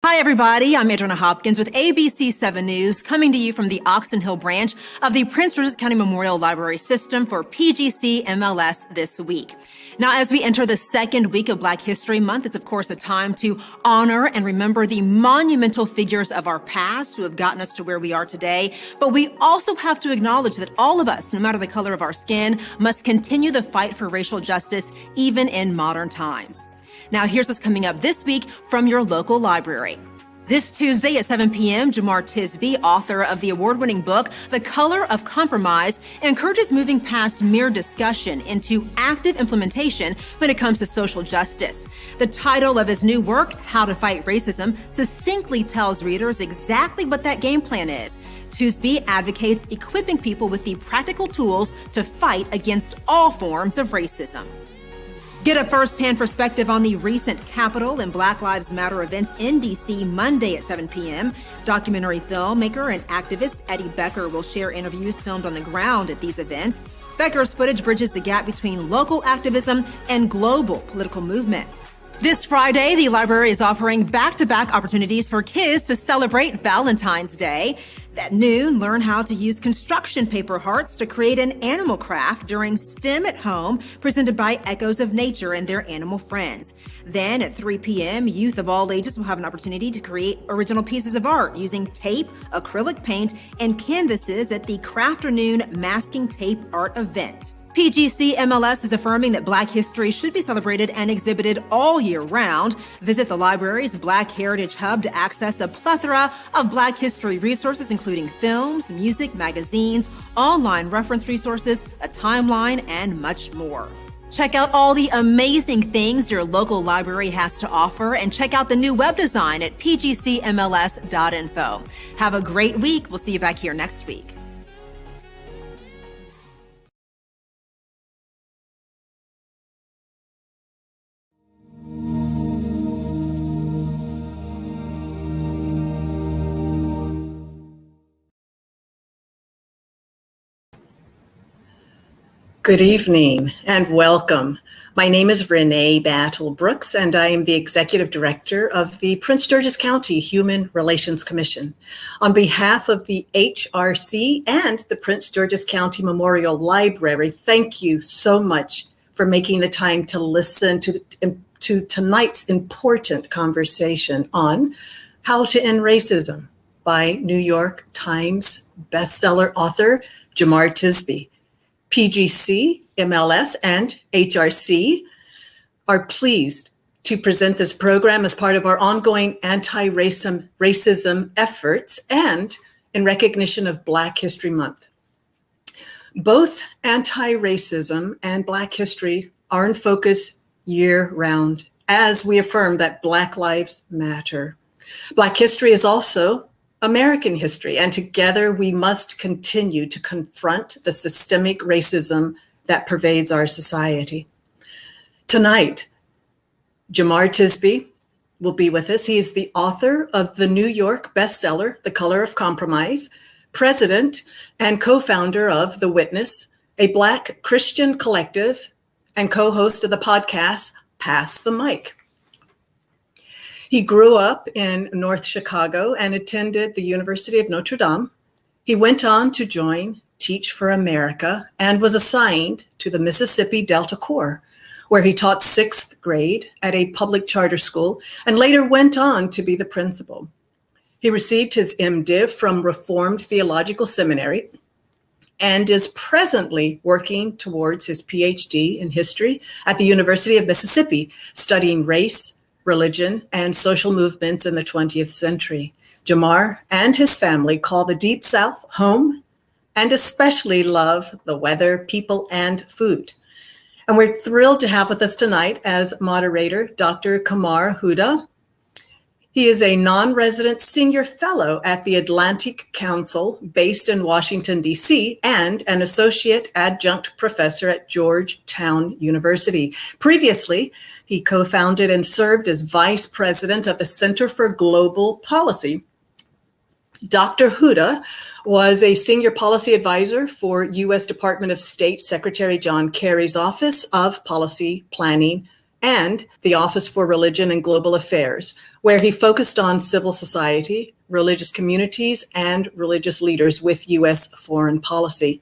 Hi, everybody. I'm Adriana Hopkins with ABC 7 News, coming to you from the Oxon Hill branch of the Prince George's County Memorial Library System for PGC MLS this week. Now, as we enter the second week of Black History Month, it's of course a time to honor and remember the monumental figures of our past who have gotten us to where we are today. But we also have to acknowledge that all of us, no matter the color of our skin, must continue the fight for racial justice, even in modern times. Now, here's what's coming up this week from your local library. This Tuesday at 7 p.m., Jemar Tisby, author of the award-winning book, The Color of Compromise, encourages moving past mere discussion into active implementation when it comes to social justice. The title of his new work, How to Fight Racism, succinctly tells readers exactly what that game plan is. Tisby advocates equipping people with the practical tools to fight against all forms of racism. Get a first-hand perspective on the recent Capitol and Black Lives Matter events in D.C. Monday at 7 p.m. Documentary filmmaker and activist Eddie Becker will share interviews filmed on the ground at these events. Becker's footage bridges the gap between local activism and global political movements. This Friday, the library is offering back-to-back opportunities for kids to celebrate Valentine's Day. At noon, learn how to use construction paper hearts to create an animal craft during STEM at Home, presented by Echoes of Nature and their animal friends. Then at 3 p.m., youth of all ages will have an opportunity to create original pieces of art using tape, acrylic paint, and canvases at the Crafternoon Masking Tape Art event. PGC MLS is affirming that Black history should be celebrated and exhibited all year round. Visit the library's Black Heritage Hub to access a plethora of Black history resources, including films, music, magazines, online reference resources, a timeline, and much more. Check out all the amazing things your local library has to offer and check out the new web design at pgcmls.info. Have a great week. We'll see you back here next week. Good evening and welcome. My name is Renee Battle Brooks, and I am the Executive Director of the Prince George's County Human Relations Commission. On behalf of the A.R.C. and the Prince George's County Memorial Library, thank you so much for making the time to listen to tonight's important conversation on How to End Racism by New York Times bestseller author Jemar Tisby. PGC, MLS, and A.R.C. are pleased to present this program as part of our ongoing anti-racism efforts and in recognition of Black History Month. Both anti-racism and Black history are in focus year-round as we affirm that Black lives matter. Black history is also American history, and together we must continue to confront the systemic racism that pervades our society. Tonight, Jemar Tisby will be with us. He is the author of the New York bestseller, The Color of Compromise, president and co-founder of The Witness, a Black Christian collective, and co-host of the podcast, Pass the Mic. He grew up in North Chicago and attended the University of Notre Dame. He went on to join Teach for America and was assigned to the Mississippi Delta Corps, where he taught 6th grade at a public charter school and later went on to be the principal. He received his MDiv from Reformed Theological Seminary and is presently working towards his PhD in history at the University of Mississippi, studying race, religion, and social movements in the 20th century. Jemar and his family call the Deep South home and especially love the weather, people, and food. And we're thrilled to have with us tonight as moderator, Dr. Kamar Huda. He is a non-resident senior fellow at the Atlantic Council based in Washington, D.C., and an associate adjunct professor at Georgetown University. Previously, he co-founded and served as vice president of the Center for Global Policy. Dr. Huda was a senior policy advisor for U.S. Department of State Secretary John Kerry's Office of Policy, Planning, and the Office for Religion and Global Affairs, where he focused on civil society, religious communities, and religious leaders with U.S. foreign policy.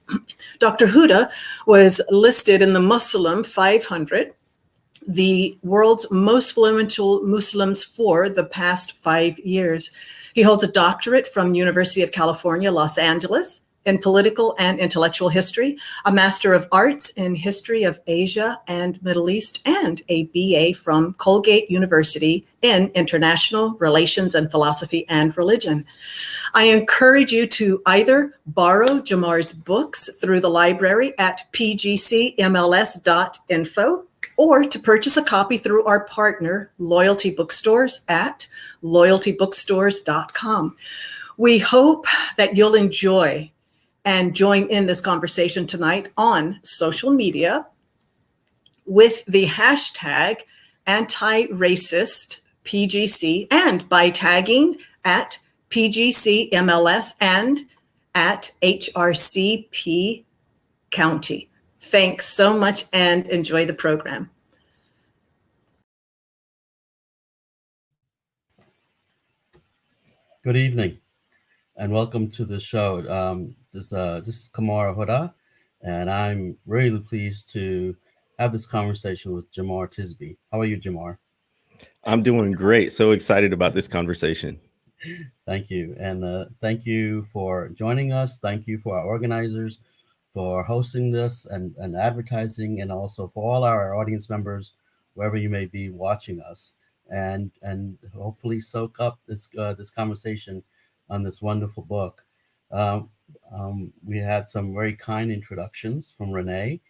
Dr. Huda was listed in the Muslim 500, the world's most influential Muslims for the past 5 years. He holds a doctorate from University of California, Los Angeles, in political and intellectual history, a Master of Arts in History of Asia and Middle East, and a BA from Colgate University in International Relations and Philosophy and Religion. I encourage you to either borrow Jemar's books through the library at pgcmls.info or to purchase a copy through our partner, Loyalty Bookstores, at loyaltybookstores.com. We hope that you'll enjoy and join in this conversation tonight on social media with the hashtag anti-racist PGC, and by tagging at PGCMLS and at HRCP County. Thanks so much and enjoy the program. Good evening and welcome to the show. This is Kamara Huda, and I'm really pleased to have this conversation with Jemar Tisby. How are you, Jemar? I'm doing great. So excited about this conversation. Thank you. And thank you for joining us. Thank you for our organizers for hosting this and advertising, and also for all our audience members, wherever you may be watching us, and hopefully soak up this conversation on this wonderful book. We had some very kind introductions from Renee,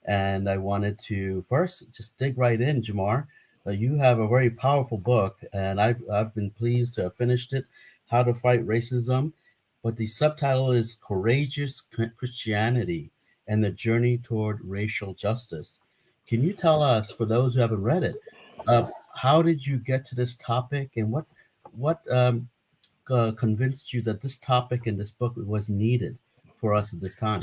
and I wanted to first just dig right in, Jemar. You have a very powerful book, and I've been pleased to have finished it, How to Fight Racism, but the subtitle is Courageous Christianity and the Journey Toward Racial Justice. Can you tell us, for those who haven't read it, how did you get to this topic, and what convinced you that this topic in this book was needed for us at this time?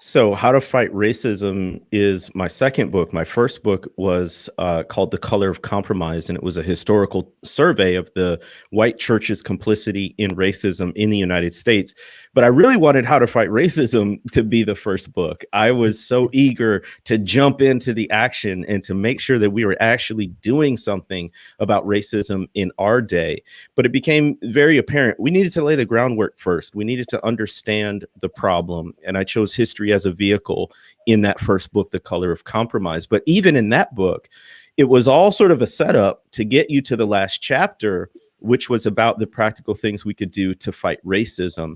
So How to Fight Racism is my second book. My first book was called The Color of Compromise, and it was a historical survey of the white church's complicity in racism in the United States. But I really wanted How to Fight Racism to be the first book. I was so eager to jump into the action and to make sure that we were actually doing something about racism in our day. But it became very apparent we needed to lay the groundwork first. We needed to understand the problem. And I chose history as a vehicle in that first book, The Color of Compromise. But even in that book, it was all sort of a setup to get you to the last chapter, which was about the practical things we could do to fight racism.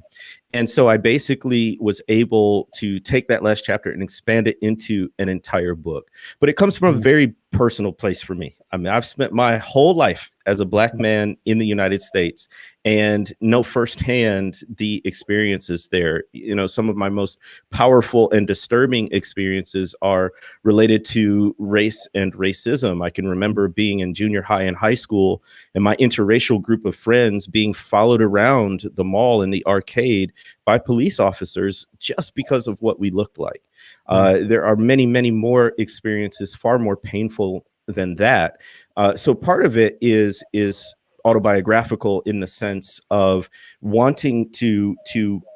And so I basically was able to take that last chapter and expand it into an entire book. But it comes from a very personal place for me. I mean, I've spent my whole life as a Black man in the United States and know firsthand the experiences there. You know, some of my most powerful and disturbing experiences are related to race and racism. I can remember being in junior high and high school and my interracial group of friends being followed around the mall and the arcade by police officers just because of what we looked like. There are many, many more experiences, far more painful than that. So part of it is autobiographical in the sense of wanting to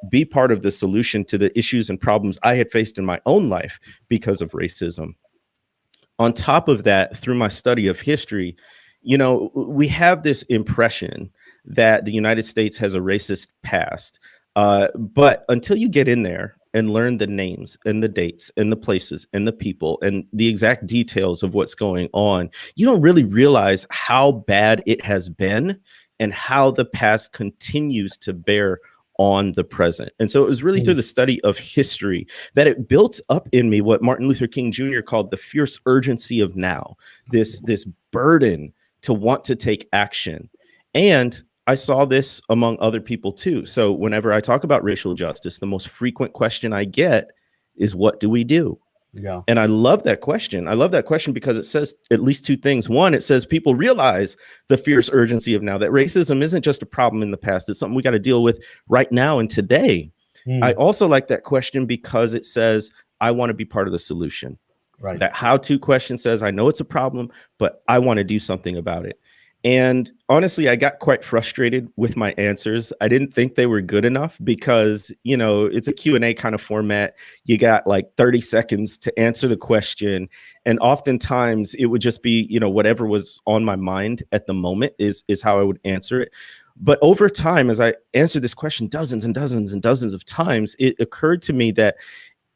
be part of the solution to the issues and problems I had faced in my own life because of racism. On top of that, through my study of history, you know, we have this impression that the United States has a racist past. But until you get in there and learn the names and the dates and the places and the people and the exact details of what's going on, you don't really realize how bad it has been and how the past continues to bear on the present. And so it was really through the study of history that it built up in me what Martin Luther King Jr. called the fierce urgency of now, this burden to want to take action. And I saw this among other people too. So whenever I talk about racial justice, the most frequent question I get is, what do we do? Yeah. And I love that question. I love that question because it says at least two things. One, it says people realize the fierce urgency of now, that racism isn't just a problem in the past. It's something we got to deal with right now and today. I also like that question because it says, I want to be part of the solution. Right. That how-to question says, I know it's a problem, but I want to do something about it. And honestly, I got quite frustrated with my answers. I didn't think they were good enough because, you know, it's a Q&A kind of format. You got like 30 seconds to answer the question. And oftentimes it would just be, you know, whatever was on my mind at the moment is how I would answer it. But over time, as I answered this question dozens and dozens and dozens of times, it occurred to me that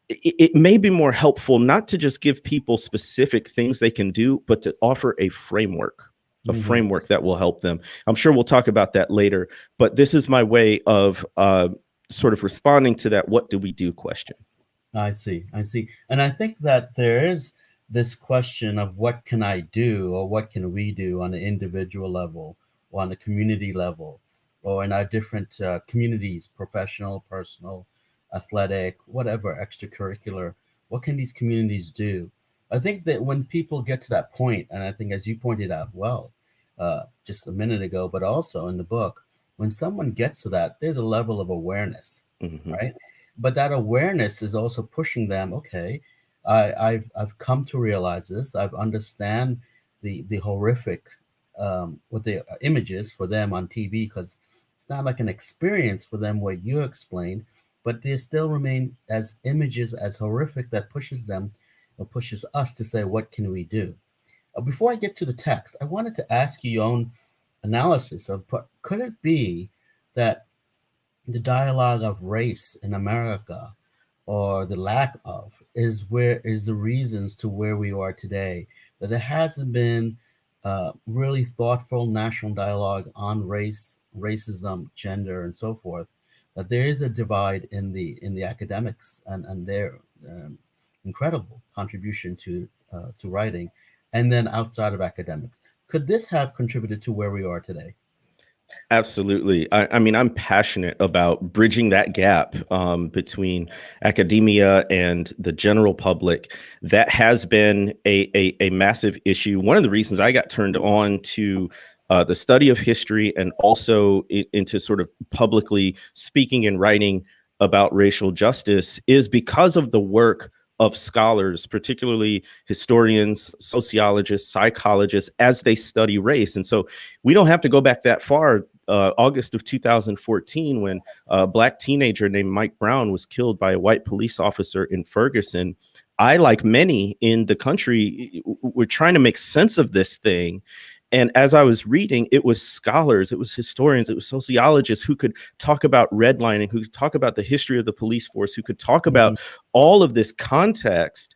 it may be more helpful not to just give people specific things they can do, but to offer a framework that will help them. I'm sure we'll talk about that later, but this is my way of sort of responding to that what do we do question. I see. And I think that there is this question of what can I do or what can we do on the individual level or on the community level or in our different communities, professional, personal, athletic, whatever, extracurricular. What can these communities do? I think that when people get to that point, and I think as you pointed out well, just a minute ago, but also in the book, when someone gets to that, there's a level of awareness, right? But that awareness is also pushing them. Okay, I've come to realize this. I've understand the horrific what the images for them on TV, because it's not like an experience for them what you explained, but they still remain as images as horrific that pushes them or pushes us to say, what can we do? Before I get to the text, I wanted to ask you your own analysis of could it be that the dialogue of race in America, or the lack of, is the reasons to where we are today? That there hasn't been really thoughtful national dialogue on race, racism, gender, and so forth. That there is a divide in the academics and their incredible contribution to writing, and then outside of academics. Could this have contributed to where we are today? Absolutely. I mean, I'm passionate about bridging that gap between academia and the general public. That has been a massive issue. One of the reasons I got turned on to the study of history and also into sort of publicly speaking and writing about racial justice is because of the work of scholars, particularly historians, sociologists, psychologists, as they study race. And so we don't have to go back that far. August of 2014, when a Black teenager named Mike Brown was killed by a white police officer in Ferguson, I, like many in the country, were trying to make sense of this thing. And as I was reading, it was scholars, it was historians, it was sociologists who could talk about redlining, who could talk about the history of the police force, who could talk about all of this context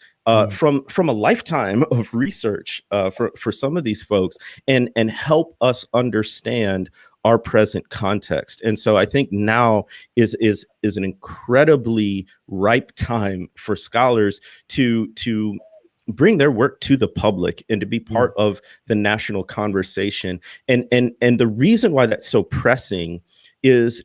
from a lifetime of research for some of these folks, and help us understand our present context. And so I think now is an incredibly ripe time for scholars to bring their work to the public and to be part of the national conversation. And the reason why that's so pressing is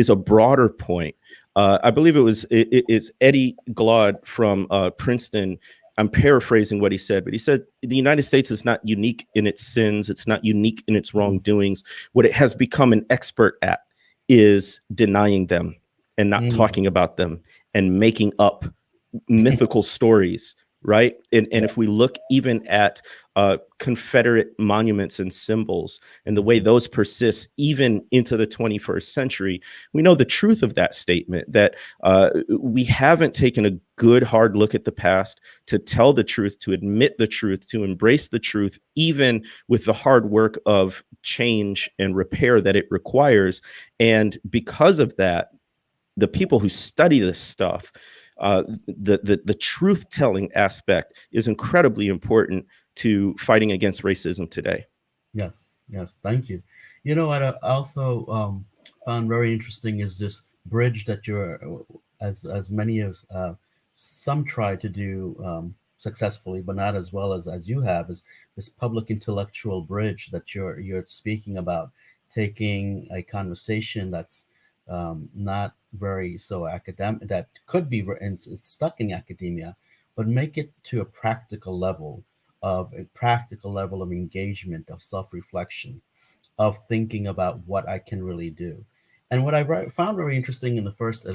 a broader point. I believe it's Eddie Glaude from Princeton. I'm paraphrasing what he said, but he said the United States is not unique in its sins. It's not unique in its wrongdoings. What it has become an expert at is denying them and not talking about them and making up mythical stories. Right. And if we look even at Confederate monuments and symbols and the way those persist even into the 21st century, we know the truth of that statement, that we haven't taken a good hard look at the past to tell the truth, to admit the truth, to embrace the truth, even with the hard work of change and repair that it requires. And because of that, the people who study this stuff, the truth-telling aspect is incredibly important to fighting against racism today. Yes, thank you. You know what I also found very interesting is this bridge that you're, as many as some try to do successfully, but not as well as you have, is this public intellectual bridge that you're speaking about, taking a conversation that's not very so academic, that could be, and it's stuck in academia, but make it to a practical level of engagement, of self-reflection, of thinking about what I can really do. And what I found very interesting in the first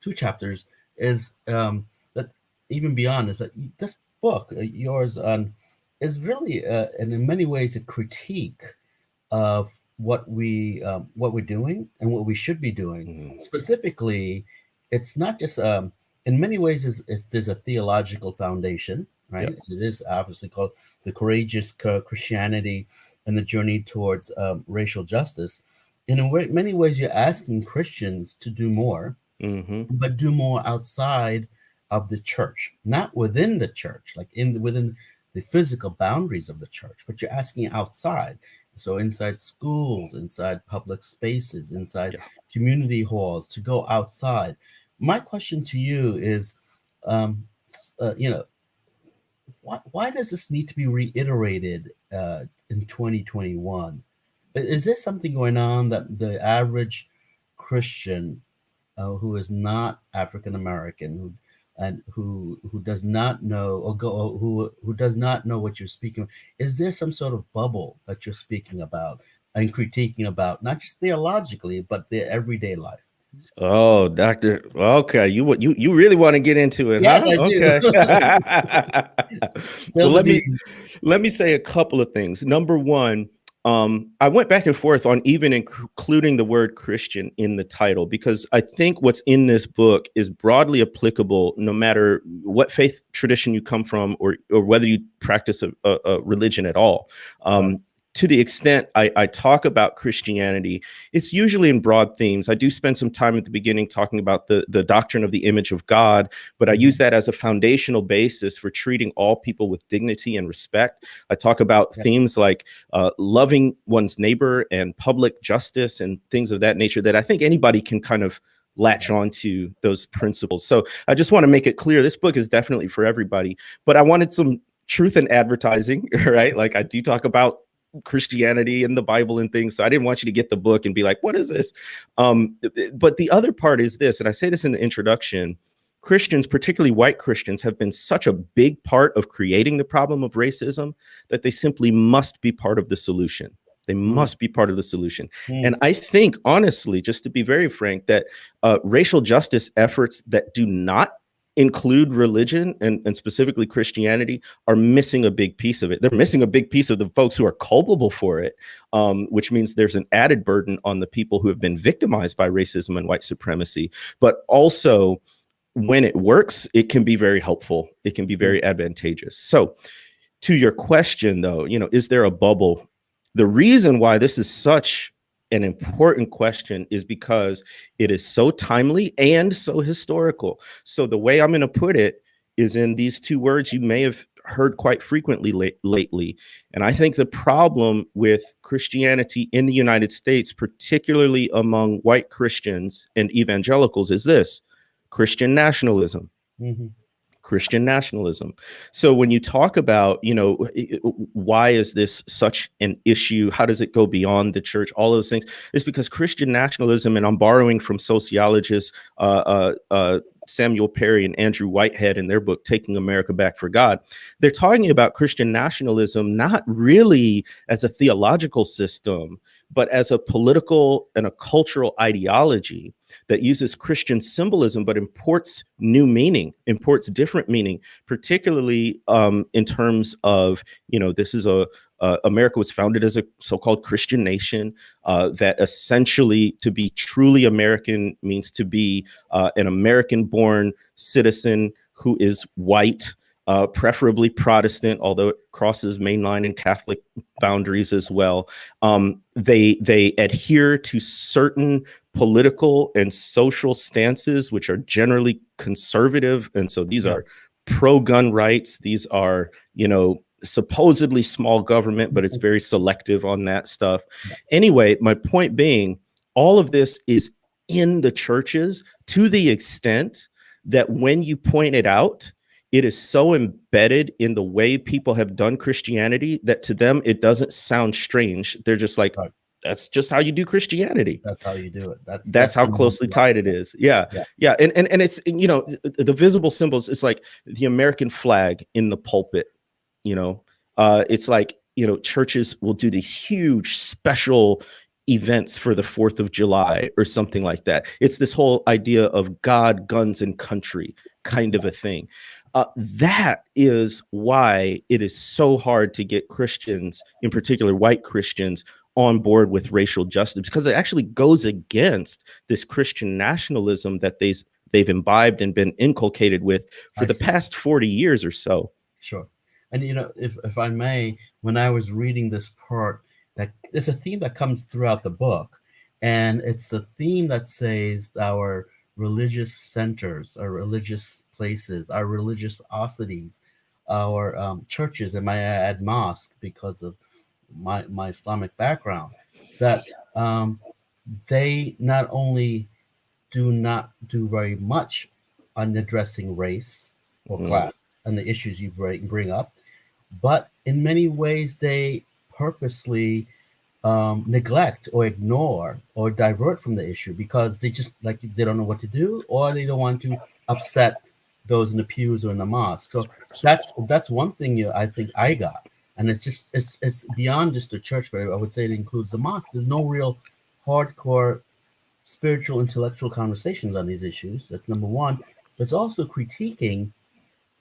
two chapters is that even beyond is that this book, yours, is really, and in many ways, a critique of what we're doing and what we should be doing. Specifically, it's not just in many ways there's a theological foundation, right? Yep. It is obviously called the courageous Christianity and the journey towards racial justice. And in many ways, you're asking Christians to do more, but do more outside of the church, not within the church, like within the physical boundaries of the church, but you're asking outside. So inside schools, inside public spaces, inside community halls, to go outside. My question to you is, why does this need to be reiterated in 2021? Is there something going on that the average Christian who is not African American, who does not know who does not know what you're speaking of, is there some sort of bubble that you're speaking about and critiquing about, not just theologically, but their everyday life? Oh, Doctor. Okay, you really want to get into it, Yes, huh? I Okay. do. Well, Spill the beans. let me say a couple of things. Number one, I went back and forth on even including the word Christian in the title, because I think what's in this book is broadly applicable no matter what faith tradition you come from, or whether you practice a religion at all. To the extent I talk about Christianity, it's usually in broad themes. I do spend some time at the beginning talking about the doctrine of the image of God, but I use that as a foundational basis for treating all people with dignity and respect. I talk about themes like loving one's neighbor and public justice and things of that nature that I think anybody can kind of latch on to those principles. So I just want to make it clear, this book is definitely for everybody, but I wanted some truth in advertising, right? Like, I do talk about Christianity and the Bible and things. So I didn't want you to get the book and be like, what is this? But the other part is this, and I say this in the introduction: Christians, particularly white Christians, have been such a big part of creating the problem of racism that they simply must be part of the solution. They must be part of the solution. And I think, honestly, just to be very frank, that racial justice efforts that do not include religion and specifically Christianity are missing a big piece of it. They're missing a big piece of the folks who are culpable for it, which means there's an added burden on the people who have been victimized by racism and white supremacy. But also, when it works, it can be very helpful. It can be very advantageous. So to your question, though, is there a bubble? The reason why this is such an important question is because it is so timely and so historical. So the way I'm going to put it is in these two words you may have heard quite frequently lately. And I think the problem with Christianity in the United States, particularly among white Christians and evangelicals, is this: Christian nationalism. Christian nationalism. So when you talk about, why is this such an issue? How does it go beyond the church? All those things. It's because Christian nationalism, and I'm borrowing from sociologists Samuel Perry and Andrew Whitehead in their book, Taking America Back for God, they're talking about Christian nationalism not really as a theological system, but as a political and a cultural ideology that uses Christian symbolism, but imports new meaning, imports different meaning, particularly in terms of, this is America was founded as a so-called Christian nation, that essentially to be truly American means to be an American-born citizen who is white, preferably Protestant, although it crosses mainline and Catholic boundaries as well. They adhere to certain political and social stances, which are generally conservative. And so these are pro-gun rights. These are, supposedly small government, but it's very selective on that stuff. Anyway, my point being, all of this is in the churches to the extent that when you point it out, it is so embedded in the way people have done Christianity that to them, it doesn't sound strange. They're just like, that's just how you do Christianity. That's how you do it. That's how closely tied it is. Yeah. And it's, the visible symbols, it's like the American flag in the pulpit, it's like, churches will do these huge special events for the 4th of July or something like that. It's this whole idea of God, guns, and country kind of a thing. That is why it is so hard to get Christians, in particular white Christians, on board with racial justice, because it actually goes against this Christian nationalism that they've imbibed and been inculcated with for the past 40 years or so. Sure. And, if I may, when I was reading this part, that it's a theme that comes throughout the book. And it's the theme that says our religious centers, our religious places, our religiosities, our churches, and my add mosque because of my Islamic background, that they not only do not do very much on addressing race or class and the issues you bring up, but in many ways they purposely neglect or ignore or divert from the issue because they just they don't know what to do, or they don't want to upset those in the pews or in the mosque. So that's one thing I think I got, and it's beyond just the church, but I would say it includes the mosque. There's no real hardcore spiritual intellectual conversations on these issues. That's number one. But it's also critiquing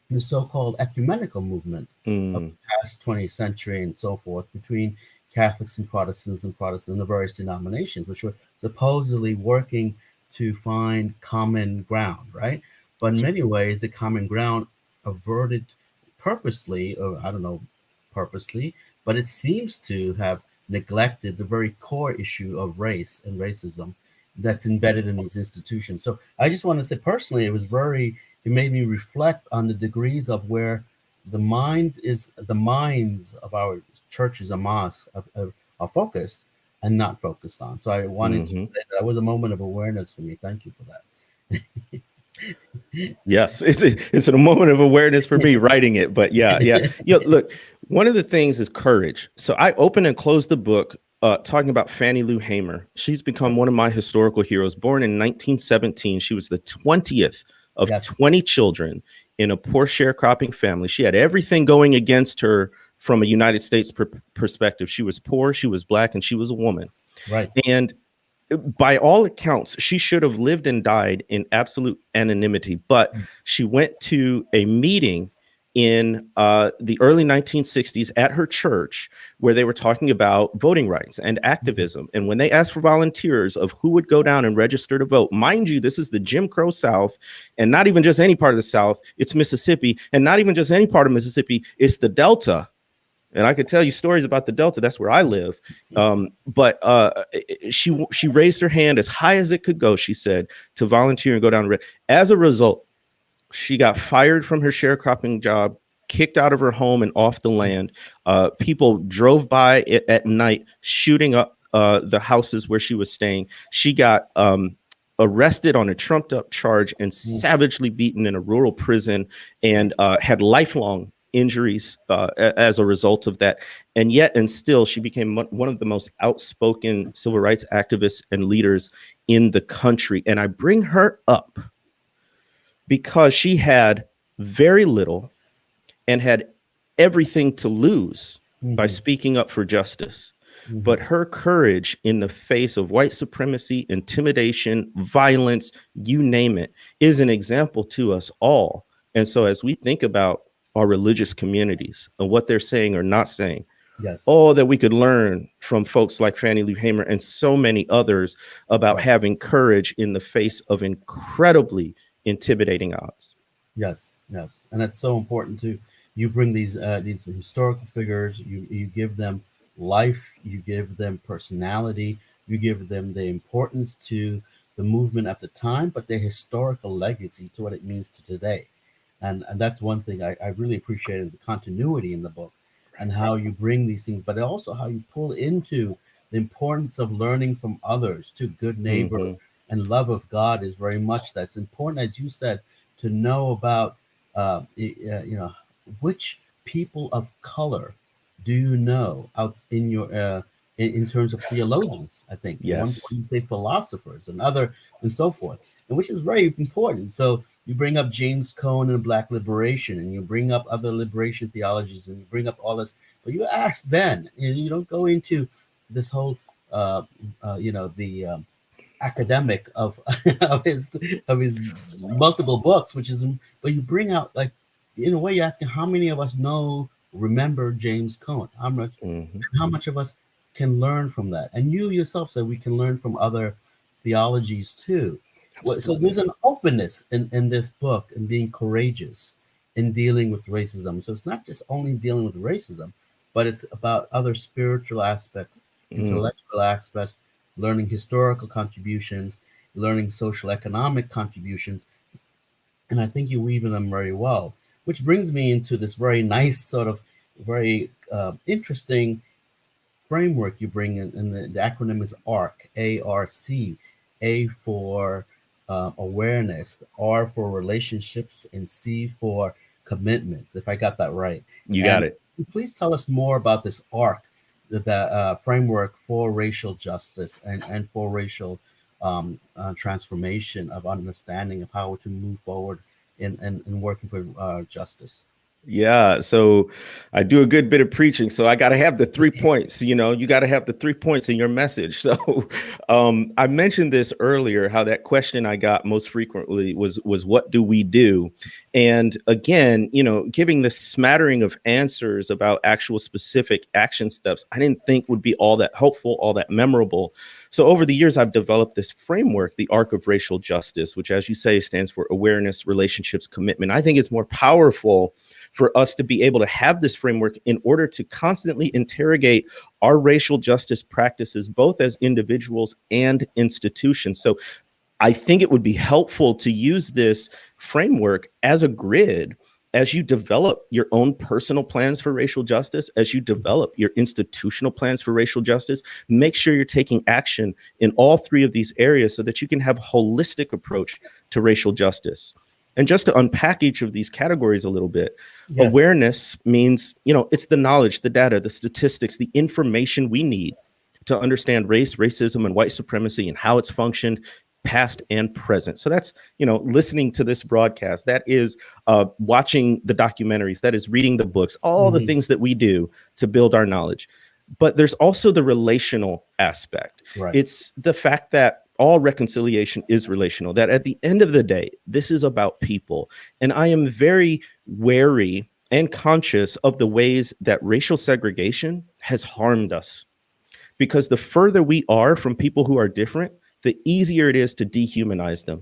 the so-called ecumenical movement of the past 20th century and so forth between Catholics and Protestants and the various denominations, which were supposedly working to find common ground, right? But in many ways, the common ground averted purposely, or I don't know, purposely, but it seems to have neglected the very core issue of race and racism that's embedded in these institutions. So I just want to say personally, it made me reflect on the degrees of where the minds of our churches and mosques are focused and not focused on. So I wanted to say that was a moment of awareness for me. Thank you for that. Yes, it's a moment of awareness for me writing it, but yeah. Look, one of the things is courage. So I open and close the book talking about Fannie Lou Hamer. She's become one of my historical heroes. Born in 1917, she was the 20th of 20 children in a poor sharecropping family. She had everything going against her from a United States perspective. She was poor, she was Black, and she was a woman. Right. And by all accounts, she should have lived and died in absolute anonymity, but she went to a meeting in the early 1960s at her church where they were talking about voting rights and activism. And when they asked for volunteers of who would go down and register to vote, mind you, this is the Jim Crow South, and not even just any part of the South, it's Mississippi, and not even just any part of Mississippi, it's the Delta. And I could tell you stories about the Delta. That's where I live. But she raised her hand as high as it could go, she said, to volunteer and go down. As a result, she got fired from her sharecropping job, kicked out of her home and off the land. People drove by it at night, shooting up the houses where she was staying. She got arrested on a trumped up charge and savagely beaten in a rural prison, and had lifelong injuries as a result of that. And yet and still, she became one of the most outspoken civil rights activists and leaders in the country. And I bring her up because she had very little and had everything to lose by speaking up for justice. But her courage in the face of white supremacy, intimidation, violence, you name it, is an example to us all. And so as we think about our religious communities and what they're saying or not saying, all that we could learn from folks like Fannie Lou Hamer and so many others about having courage in the face of incredibly intimidating odds. Yes. And it's so important too. You bring these historical figures, you give them life, you give them personality, you give them the importance to the movement at the time, but their historical legacy to what it means to today. And that's one thing I really appreciated, the continuity in the book and how you bring these things, but also how you pull into the importance of learning from others, to good neighbor and love of God is very much that's important, as you said, to know about, which people of color do you know out in your in terms of theologians, I think. Yes. One say philosophers and other and so forth, and which is very important. So you bring up James Cone and Black liberation, and you bring up other liberation theologies, and you bring up all this, but you ask then, you don't go into this whole, the academic of his multiple books, which is, but you bring out like in a way, you're asking how many of us remember James Cone? How much of us can learn from that? And you yourself said we can learn from other theologies too. So there's an openness in this book and being courageous in dealing with racism. So it's not just only dealing with racism, but it's about other spiritual aspects, intellectual aspects, learning historical contributions, learning social economic contributions. And I think you weave them very well, which brings me into this very nice sort of very interesting framework you bring in. And the acronym is ARC, A-R-C, A for awareness, R for relationships, and C for commitments, if I got that right. You got it. Please tell us more about this ARC, the framework for racial justice and for racial transformation of understanding of how to move forward in working for justice. Yeah, so I do a good bit of preaching, so I got to have the 3 points. You got to have the 3 points in your message. So I mentioned this earlier, how that question I got most frequently was what do we do? And again, giving the smattering of answers about actual specific action steps, I didn't think would be all that helpful, all that memorable. So over the years, I've developed this framework, the ARC of racial justice, which, as you say, stands for awareness, relationships, commitment. I think it's more powerful for us to be able to have this framework in order to constantly interrogate our racial justice practices, both as individuals and institutions. So I think it would be helpful to use this framework as a grid as you develop your own personal plans for racial justice, as you develop your institutional plans for racial justice. Make sure you're taking action in all 3 of these areas so that you can have a holistic approach to racial justice. And just to unpack each of these categories a little bit, yes. Awareness means, it's the knowledge, the data, the statistics, the information we need to understand race, racism, and white supremacy and how it's functioned, past and present. So that's, listening to this broadcast, that is watching the documentaries, that is reading the books, all the things that we do to build our knowledge. But there's also the relational aspect. Right. It's the fact that all reconciliation is relational, that at the end of the day, this is about people. And I am very wary and conscious of the ways that racial segregation has harmed us. Because the further we are from people who are different, the easier it is to dehumanize them.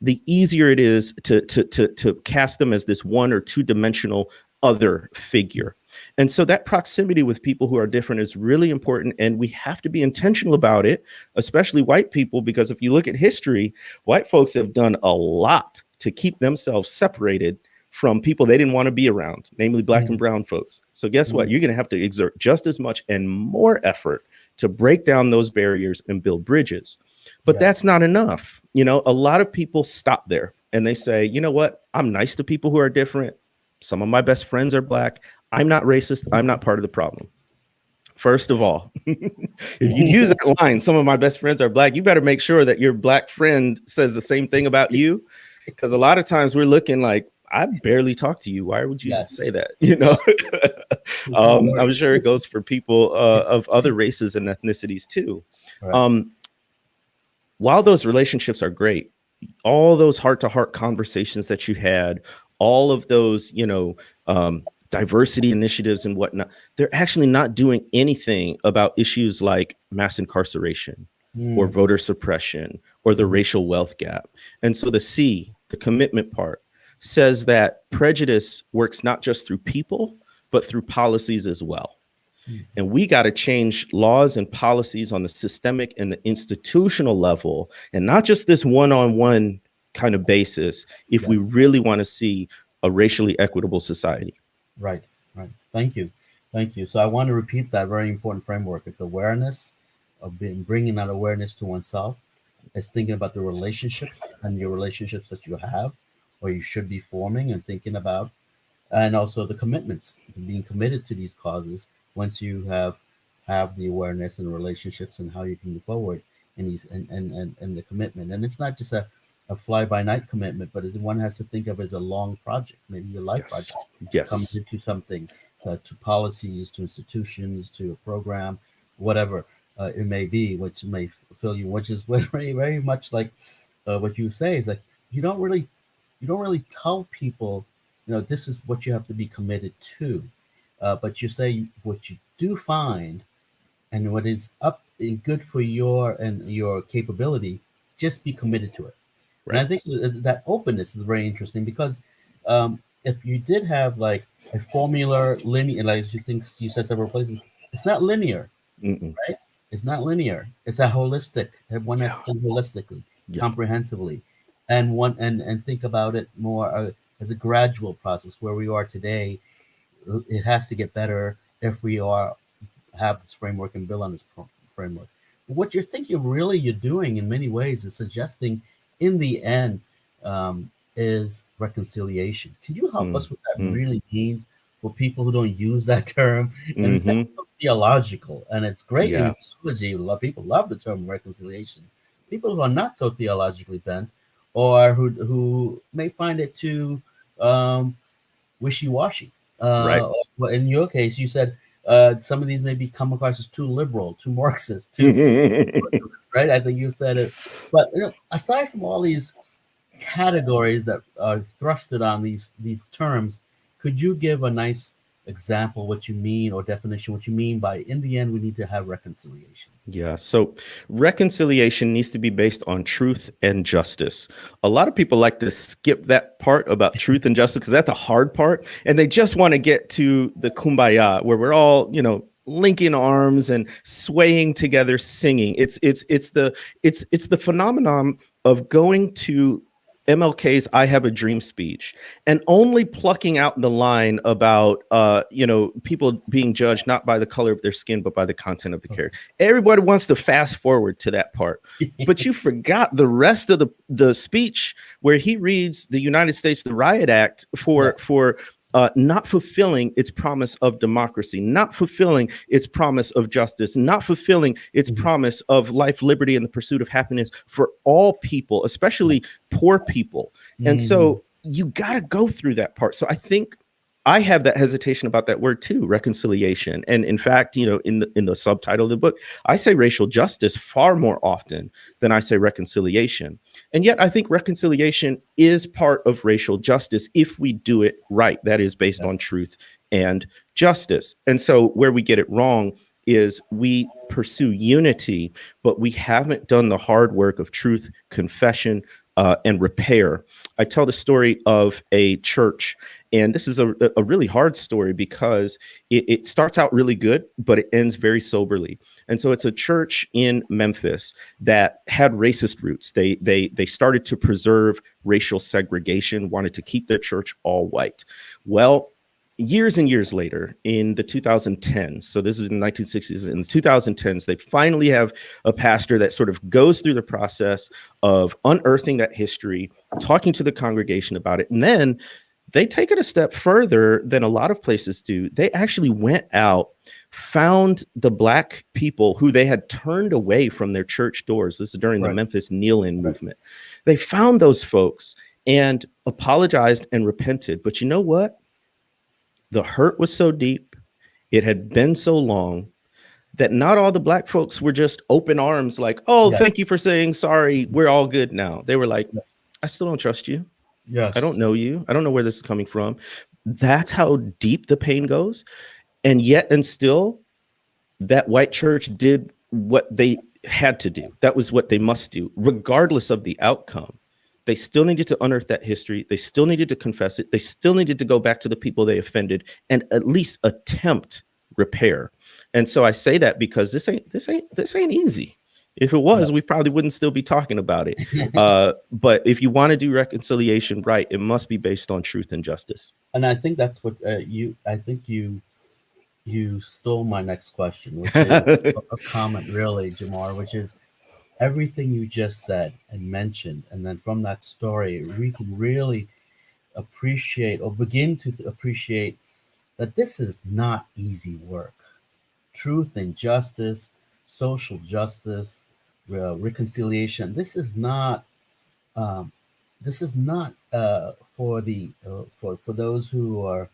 The easier it is to cast them as this 1 or 2 dimensional other figure. And so that proximity with people who are different is really important. And we have to be intentional about it, especially white people, because if you look at history, white folks have done a lot to keep themselves separated from people they didn't want to be around, namely Black and brown folks. So guess what? You're going to have to exert just as much and more effort to break down those barriers and build bridges. But that's not enough. A lot of people stop there and they say, you know what? I'm nice to people who are different. Some of my best friends are Black. I'm not racist. I'm not part of the problem. First of all, if you use that line, some of my best friends are Black, you better make sure that your Black friend says the same thing about you. Because a lot of times we're looking like, I barely talk to you. Why would you say that? I'm sure it goes for people of other races and ethnicities too. Right. While those relationships are great, all those heart-to-heart conversations that you had, all of those, diversity initiatives and whatnot, they're actually not doing anything about issues like mass incarceration or voter suppression or the racial wealth gap. And so the C, the commitment part, says that prejudice works not just through people, but through policies as well. And we got to change laws and policies on the systemic and the institutional level, and not just this one-on-one kind of basis, if we really want to see a racially equitable society. Right. Thank you. So I want to repeat that very important framework. It's awareness of bringing that awareness to oneself. It's thinking about the relationships and your relationships that you have, or you should be forming and thinking about, and also the commitments, being committed to these causes once you have the awareness and relationships and how you can move forward in these and the commitment. And it's not just a fly-by-night commitment, but as one has to think of as a long project, maybe your life project. Comes into something, to policies, to institutions, to a program, whatever it may be, which may fill you, which is very, very much like what you say is like you don't really tell people this is what you have to be committed to. But you say what you do find and what is up and good for your capability, just be committed to it. And I Right. think that openness is very interesting because if you did have like a formula linear, like as you said several places, it's not linear, Mm-mm. right? It's not linear. It's a holistic. One has Yeah. to think holistically, Yeah. comprehensively, and think about it more as a gradual process. Where we are today, it has to get better if we are have this framework and build on this framework. What you're doing in many ways is suggesting, in the end, is reconciliation. Can you help us what that Mm-hmm. really means for people who don't use that term? And it sounds Mm-hmm. so theological, and it's great Yeah. in theology. People love the term reconciliation. People who are not so theologically bent, or who may find it too um, wishy-washy. Right. Well, in your case, you said some of these maybe come across as too liberal, too Marxist, too Mm-hmm. socialist, right? I think you said it. But aside from all these categories that are thrusted on these terms, could you give a nice example what you mean or definition what you mean by in the end we need to have reconciliation? Yeah, so reconciliation needs to be based on truth and justice. A lot of people like to skip that part about truth and justice because that's the hard part, and they just want to get to the kumbaya where we're all, linking arms and swaying together, singing. It's the phenomenon of going to MLK's "I Have a Dream" speech and only plucking out the line about people being judged not by the color of their skin but by the content of the character. Everybody wants to fast forward to that part, but you forgot the rest of the speech where he reads the United States the Riot Act Yeah. for not fulfilling its promise of democracy, not fulfilling its promise of justice, not fulfilling its Mhm. promise of life, liberty, and the pursuit of happiness for all people, especially poor people. And Mhm. so you got to go through that part. So I think I have that hesitation about that word too, reconciliation. And in fact, in the subtitle of the book, I say racial justice far more often than I say reconciliation. And yet I think reconciliation is part of racial justice if we do it right. That is based on Yes. truth and justice. And so where we get it wrong is we pursue unity, but we haven't done the hard work of truth, confession, and repair. I tell the story of a church, and this is a really hard story because it starts out really good, but it ends very soberly. And so it's a church in Memphis that had racist roots. They started to preserve racial segregation, wanted to keep their church all white. Well, years and years later, in the 2010s, so this was in the 1960s, in the 2010s, they finally have a pastor that sort of goes through the process of unearthing that history, talking to the congregation about it, and then they take it a step further than a lot of places do. They actually went out, found the Black people who they had turned away from their church doors. This is during the Right. Memphis Kneel-In Right. movement. They found those folks and apologized and repented. But you know what? The hurt was so deep, it had been so long, that not all the Black folks were just open arms like, oh, Yes. thank you for saying sorry, we're all good now. They were like, I still don't trust you. I Yes. don't know you. I don't know where this is coming from. That's how deep the pain goes. And yet and still, that white church did what they had to do. That was what they must do, regardless of the outcome. They still needed to unearth that history. They still needed to confess it. They still needed to go back to the people they offended and at least attempt repair. And so I say that because this ain't easy. If it was, we Yes. probably wouldn't still be talking about it. But if you want to do reconciliation right, it must be based on truth and justice. And I think that's what I think you stole my next question, which is a comment, really, Jamar, which is everything you just said and mentioned. And then from that story, we can really appreciate or begin to appreciate that this is not easy work. Truth and justice, social justice, reconciliation. Um, this is not for the for those who are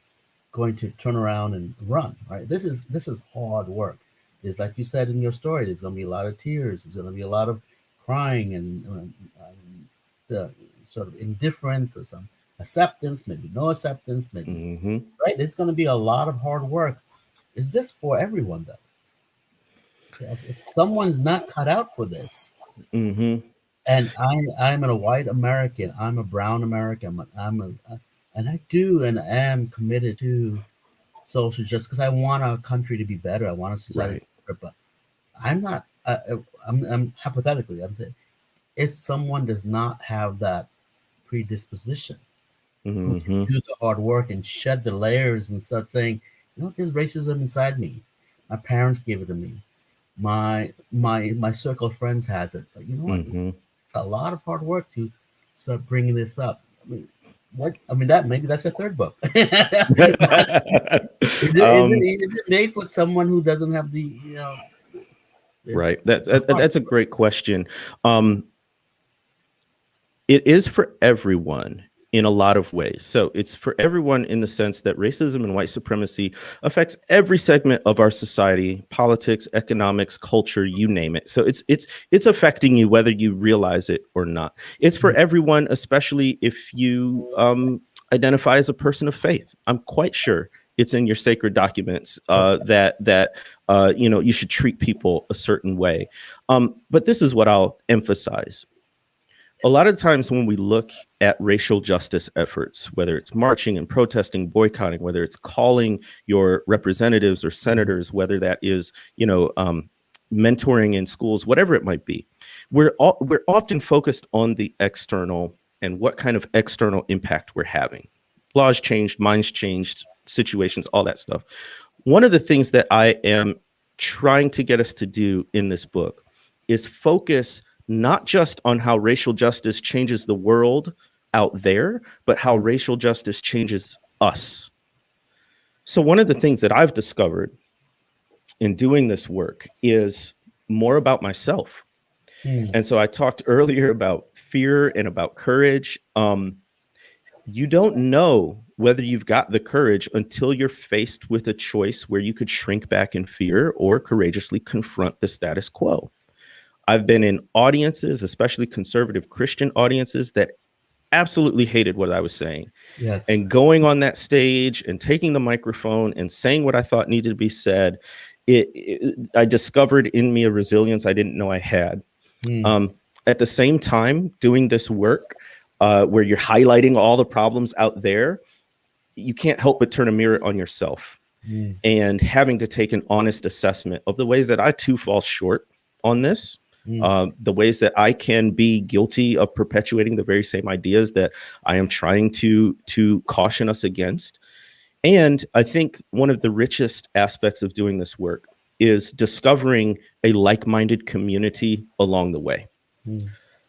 going to turn around and run. Right. This is hard work. It's like you said in your story. There's going to be a lot of tears. There's going to be a lot of crying and the sort of indifference or some acceptance, maybe no acceptance, maybe Mm-hmm. right. It's going to be a lot of hard work. Is this for everyone though? If someone's not cut out for this, Mm-hmm. and I'm a white American, I'm a brown American, and I do and am committed to social justice because I want our country to be better. I want our society to Right. be better, but I'm not. I'm hypothetically. I'm saying if someone does not have that predisposition, who can Mm-hmm. do the hard work and shed the layers and start saying, you know, there's racism inside me. My parents gave it to me. My circle of friends has it. But you know what? Mm-hmm. It's a lot of hard work to start bringing this up. I mean, what? I mean, that maybe that's your third book. is, um, it made for someone who doesn't have the right. the heart? That's a great question. Um, It is for everyone in a lot of ways. So it's for everyone in the sense that racism and white supremacy affects every segment of our society, politics, economics, culture, you name it. So it's affecting you whether you realize it or not. It's for everyone, especially if you identify as a person of faith. I'm quite sure it's in your sacred documents that you should treat people a certain way. But this is what I'll emphasize. A lot of times when we look at racial justice efforts, whether it's marching and protesting, boycotting, whether it's calling your representatives or senators, whether that is, mentoring in schools, whatever it might be, we're often focused on the external and what kind of external impact we're having. Laws changed, minds changed, situations, all that stuff. One of the things that I am trying to get us to do in this book is focus not just on how racial justice changes the world out there, but how racial justice changes us. So one of the things that I've discovered in doing this work is more about myself. And so I talked earlier about fear and about courage. You don't know whether you've got the courage until you're faced with a choice where you could shrink back in fear or courageously confront the status quo. I've been in audiences, especially conservative Christian audiences, that absolutely hated what I was saying. Yes. And going on that stage and taking the microphone and saying what I thought needed to be said, I discovered in me a resilience I didn't know I had. At the same time, doing this work where you're highlighting all the problems out there, you can't help but turn a mirror on yourself and having to take an honest assessment of the ways that I too fall short on this. The ways that I can be guilty of perpetuating the very same ideas that I am trying to caution us against. And I think one of the richest aspects of doing this work is discovering a like-minded community along the way.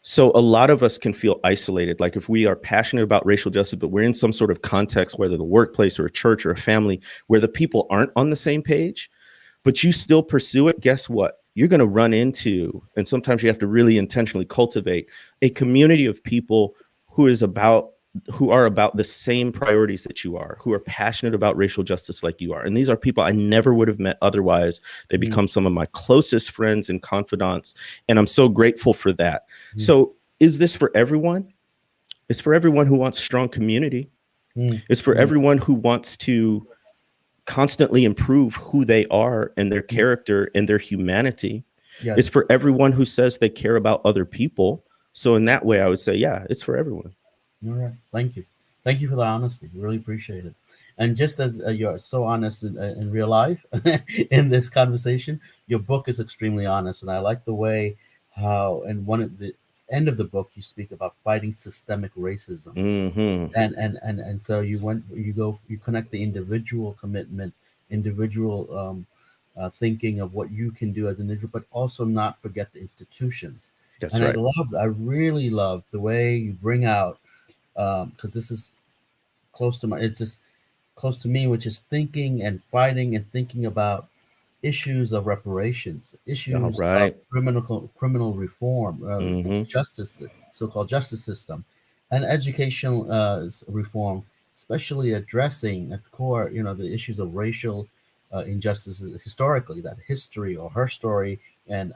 So a lot of us can feel isolated. Like if we are passionate about racial justice, but we're in some sort of context, whether the workplace or a church or a family, where the people aren't on the same page, but you still pursue it, guess what? You're going to run into, and sometimes you have to really intentionally cultivate a community of people who are about the same priorities that you are, who are passionate about racial justice like you are. And these are people I never would have met otherwise. They become some of my closest friends and confidants. And I'm so grateful for that. So is this for everyone? It's for everyone who wants strong community. It's for everyone who wants to constantly improve who they are and their character and their humanity. Yes. It's for everyone who says they care about other people. So in that way, I would say, yeah, it's for everyone. All right. Thank you. Thank you for the honesty. Really appreciate it. And just as you're so honest in real life in this conversation, your book is extremely honest. And I like the way how, and one at the end of the book, you speak about fighting systemic racism. And so you connect the individual commitment, individual thinking of what you can do as an individual, but also not forget the institutions. That's and right. I really love the way you bring out, because this is it's just close to me, which is thinking and fighting and thinking about issues of reparations, issues right. of criminal reform, justice, so-called justice system, and educational reform, especially addressing at the core, the issues of racial injustices historically. That history or her story and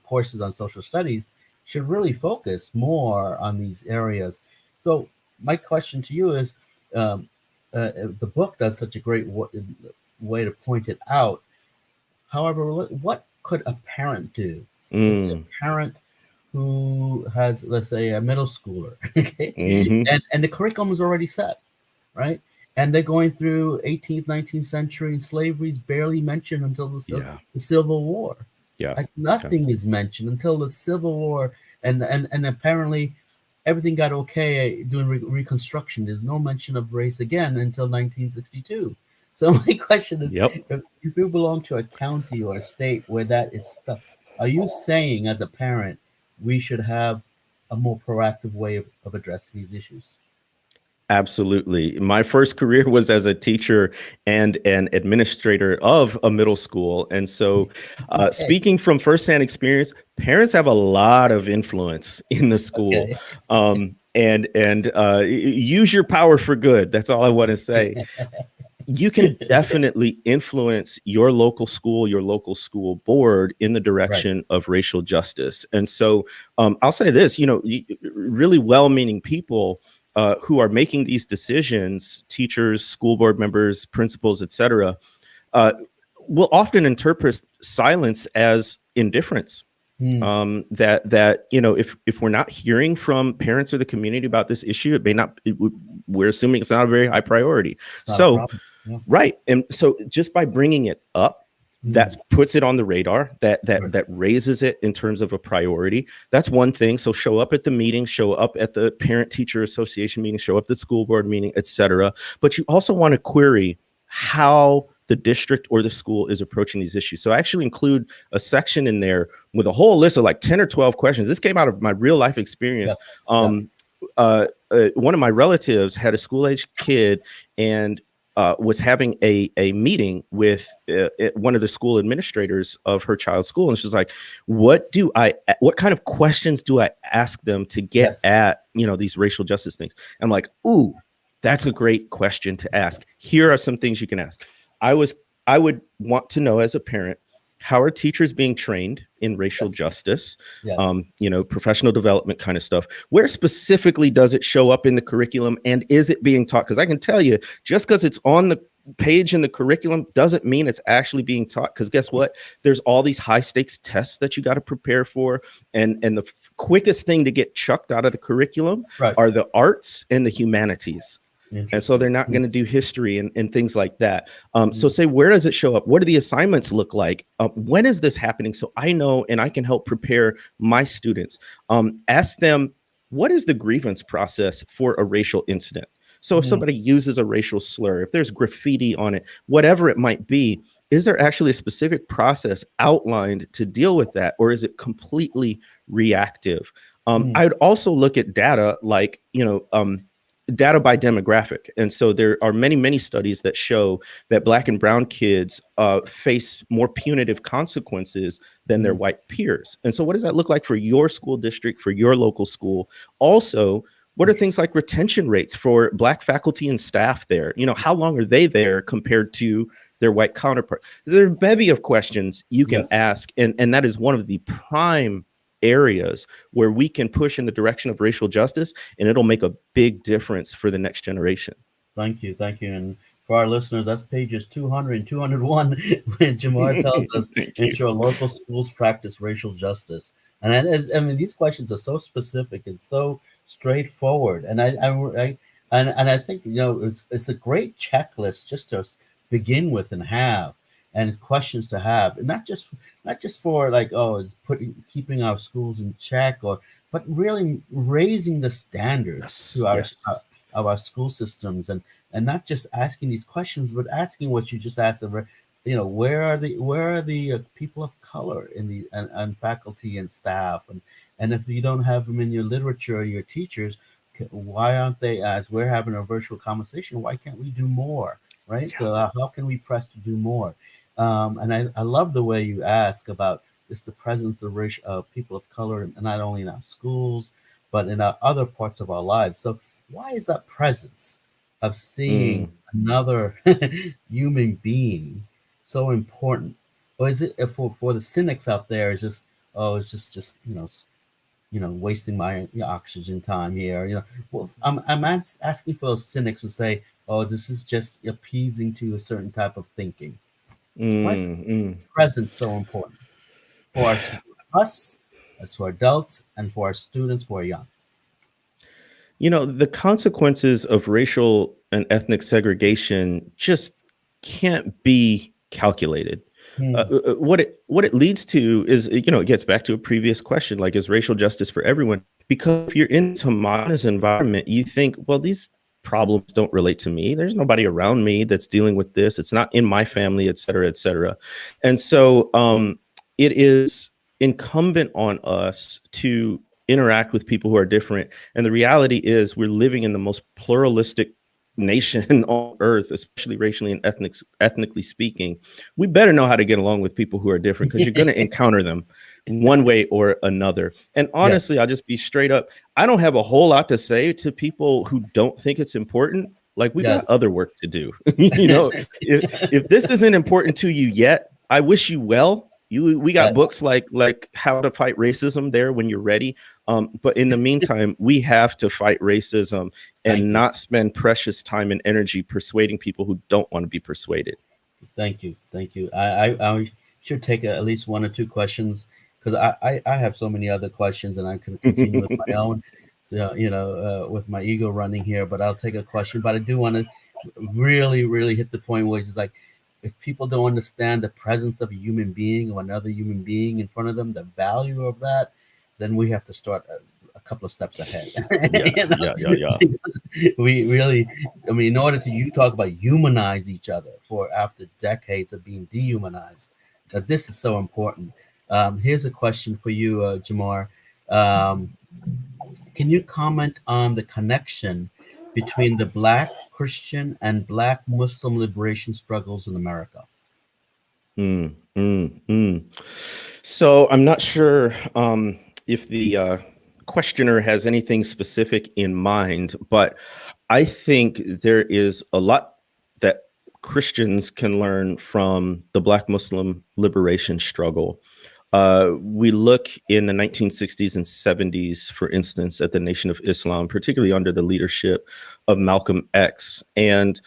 courses on social studies should really focus more on these areas. So my question to you is, um, the book does such a great way to point it out. However, what could a parent do? Let's say Mm. a parent who has, let's say, a middle schooler, okay, Hmm. and the curriculum is already set, right? And they're going through 18th, 19th century, and slavery is barely mentioned until Yeah. the Civil War. Yeah. Like Okay. nothing is mentioned until the Civil War, and apparently everything got okay during Reconstruction. There's no mention of race again until 1962. So my question is, Yep. if you belong to a county or a state where that is stuck, are you saying as a parent we should have a more proactive way of addressing these issues? Absolutely. My first career was as a teacher and an administrator of a middle school. And so, Okay. speaking from firsthand experience, parents have a lot of influence in the school. Okay. Use your power for good. That's all I want to say. You can definitely influence your local school board in the Right. direction of racial justice. And so I'll say this, really well-meaning people who are making these decisions, teachers, school board members, principals, etc., uh, will often interpret silence as indifference. Hmm. That if we're not hearing from parents or the community about this issue, it may not. We're assuming it's not a very high priority. It's not a So problem. Yeah. right. And so just by bringing it up, Hmm. that puts it on the radar, that Right. that raises it in terms of a priority. That's one thing. So show up at the meeting, show up at the parent teacher association meeting, show up at the school board meeting, etc. But you also want to query how the district or the school is approaching these issues. So I actually include a section in there with a whole list of like 10 or 12 questions. This came out of my real life experience. Yes. One of my relatives had a school-age kid and was having a meeting with one of the school administrators of her child's school, and she's like, what kind of questions do I ask them to get Yes. at these racial justice things? And I'm like, ooh, that's a great question to ask. Here are some things you can ask. I would want to know as a parent, how are teachers being trained in racial justice, Yes. Professional development kind of stuff? Where specifically does it show up in the curriculum, and is it being taught? Because I can tell you, just because it's on the page in the curriculum doesn't mean it's actually being taught. Because guess what? There's all these high stakes tests that you got to prepare for, and the quickest thing to get chucked out of the curriculum Right. are the arts and the humanities. And so they're not going to do history and things like that. So say, where does it show up? What do the assignments look like? When is this happening? So I know, and I can help prepare my students. Ask them, what is the grievance process for a racial incident? So if somebody uses a racial slur, if there's graffiti on it, whatever it might be, is there actually a specific process outlined to deal with that? Or is it completely reactive? I'd also look at data like, data by demographic. And so there are many, many studies that show that Black and brown kids face more punitive consequences than their white peers. And so what does that look like for your school district, for your local school? Also, what are things like retention rates for Black faculty and staff there? How long are they there compared to their white counterpart? There are a bevy of questions you can ask. And that is one of the prime areas where we can push in the direction of racial justice, and it'll make a big difference for the next generation. Thank you. And for our listeners, that's pages 200 and 201 when Jemar tells us ensure local schools practice racial justice. And these questions are so specific and so straightforward. And I think it's a great checklist just to begin with and have, and questions to have, and not just for like, keeping our schools in check, but really raising the standards to of our school systems, and not just asking these questions, but asking what you just asked them. Where are the people of color in the and faculty and staff, and if you don't have them in your literature or your teachers, why aren't they? As we're having a virtual conversation, why can't we do more? Right? So how can we press to do more? And I love the way you ask about just the presence of people of color, not only in our schools, but in our other parts of our lives. So why is that presence of seeing another human being so important? Or is it for the cynics out there? It's just wasting my oxygen time here. Well, I'm asking for those cynics who say, "Oh, this is just appeasing to a certain type of thinking." Why is presence so important for us, as for adults, and for our students, for our young? The consequences of racial and ethnic segregation just can't be calculated. What it leads to is, it gets back to a previous question, like, is racial justice for everyone? Because if you're in this homogenous environment, you think, well, these problems don't relate to me. There's nobody around me that's dealing with this. It's not in my family, et cetera, et cetera. And so it is incumbent on us to interact with people who are different. And the reality is we're living in the most pluralistic nation on earth, especially racially and ethnically speaking. We better know how to get along with people who are different, because you're going to encounter them one way or another. And honestly, I'll just be straight up. I don't have a whole lot to say to people who don't think it's important. Like, we got other work to do. If this isn't important to you yet, I wish you well. We got books like How to Fight Racism there when you're ready. But in the meantime, we have to fight racism and not spend precious time and energy persuading people who don't want to be persuaded. Thank you. I should take at least one or two questions, because I have so many other questions, and I can continue with my own. So, with my ego running here, but I'll take a question. But I do want to really, really hit the point where it's like, if people don't understand the presence of a human being or another human being in front of them, the value of that, then we have to start a couple of steps ahead. Yeah. We really, in order to you talk about humanize each other for after decades of being dehumanized, that this is so important. Here's a question for you, Jemar. Can you comment on the connection between the Black Christian and Black Muslim liberation struggles in America? So I'm not sure if the questioner has anything specific in mind, but I think there is a lot that Christians can learn from the Black Muslim liberation struggle. We look in the 1960s and 70s, for instance, at the Nation of Islam, particularly under the leadership of Malcolm X. And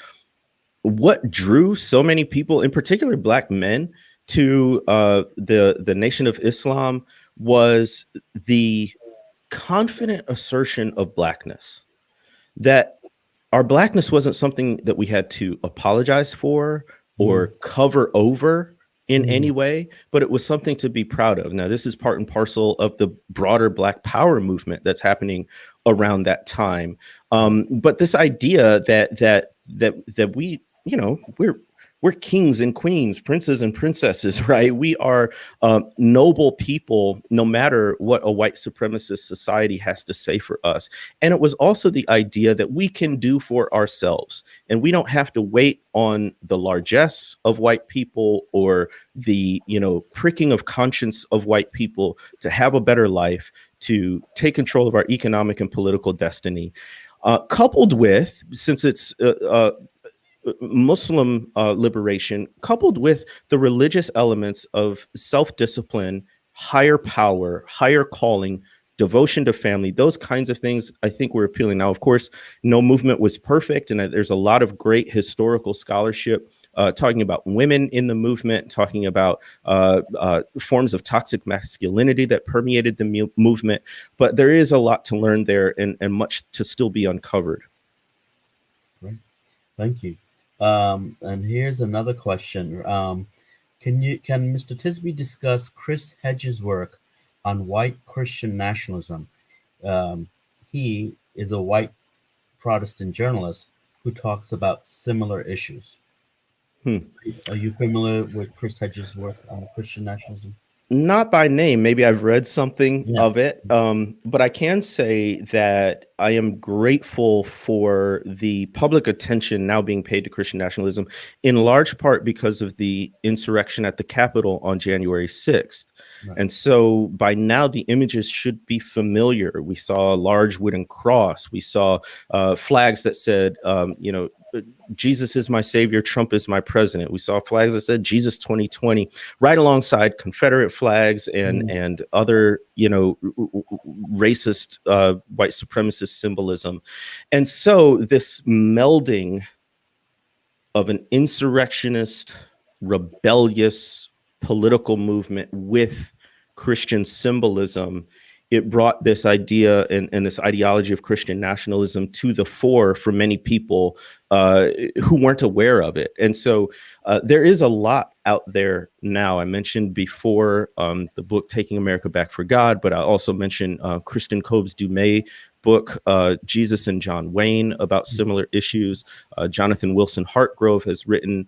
what drew so many people, in particular Black men, to the Nation of Islam was the confident assertion of Blackness, that our Blackness wasn't something that we had to apologize for or cover over in any way, but it was something to be proud of. Now, this is part and parcel of the broader Black Power movement that's happening around that time. But this idea that we, we're kings and queens, princes and princesses, right? We are noble people, no matter what a white supremacist society has to say for us. And it was also the idea that we can do for ourselves, and we don't have to wait on the largesse of white people or the, pricking of conscience of white people to have a better life, to take control of our economic and political destiny. Coupled with, since it's Muslim liberation, coupled with the religious elements of self-discipline, higher power, higher calling, devotion to family, those kinds of things, I think were appealing. Now, of course, no movement was perfect, and there's a lot of great historical scholarship talking about women in the movement, talking about forms of toxic masculinity that permeated the movement. But there is a lot to learn there, and much to still be uncovered. Great. Thank you. And here's another question. Can Mr. Tisby discuss Chris Hedges' work on white Christian nationalism? He is a white Protestant journalist who talks about similar issues. Are you familiar with Chris Hedges' work on Christian nationalism? Not by name. Maybe I've read something of it. But I can say that I am grateful for the public attention now being paid to Christian nationalism, in large part because of the insurrection at the Capitol on January 6th. Right. And so by now the images should be familiar. We saw a large wooden cross. We saw flags that said, Jesus is my savior, Trump is my president. We saw flags that said Jesus 2020, right alongside Confederate flags and other racist white supremacist symbolism. And so this melding of an insurrectionist, rebellious political movement with Christian symbolism, it brought this idea and this ideology of Christian nationalism to the fore for many people who weren't aware of it. And so there is a lot out there now. I mentioned before the book Taking America Back for God, but I also mentioned Kristen Coves Dumais book, Jesus and John Wayne, about similar issues. Jonathan Wilson Hartgrove has written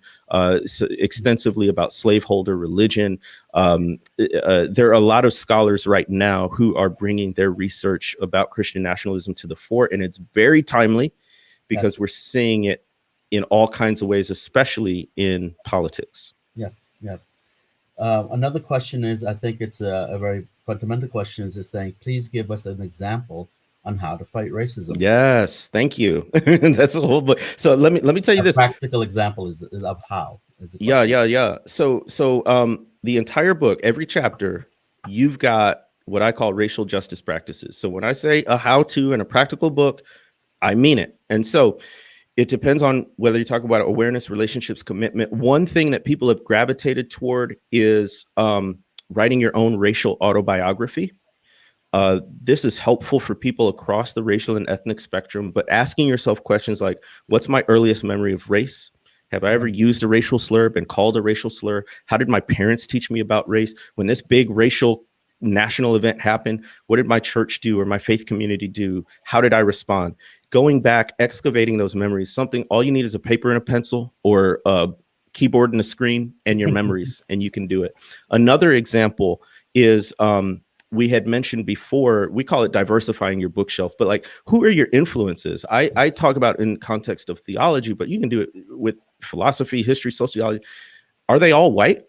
extensively about slaveholder religion. There are a lot of scholars right now who are bringing their research about Christian nationalism to the fore, and it's very timely because we're seeing it in all kinds of ways, especially in politics. Yes. Another question is, I think it's a very fundamental question, is saying, please give us an example on how to fight racism. Yes, thank you. That's the whole book. So let me tell you this. Practical example is of how. Yeah. So the entire book, every chapter, you've got what I call racial justice practices. So when I say a how-to and a practical book, I mean it. And so it depends on whether you talk about awareness, relationships, commitment. One thing that people have gravitated toward is writing your own racial autobiography. This is helpful for people across the racial and ethnic spectrum, but asking yourself questions like, what's my earliest memory of race? Have I ever used a racial slur, been called a racial slur? How did my parents teach me about race? When this big racial national event happened, what did my church do or my faith community do? How did I respond? Going back, excavating those memories, all you need is a paper and a pencil or a keyboard and a screen and your memories, and you can do it. Another example is, we had mentioned before, we call it diversifying your bookshelf, but like, who are your influences? I talk about in context of theology, but you can do it with philosophy, history, sociology. Are they all white?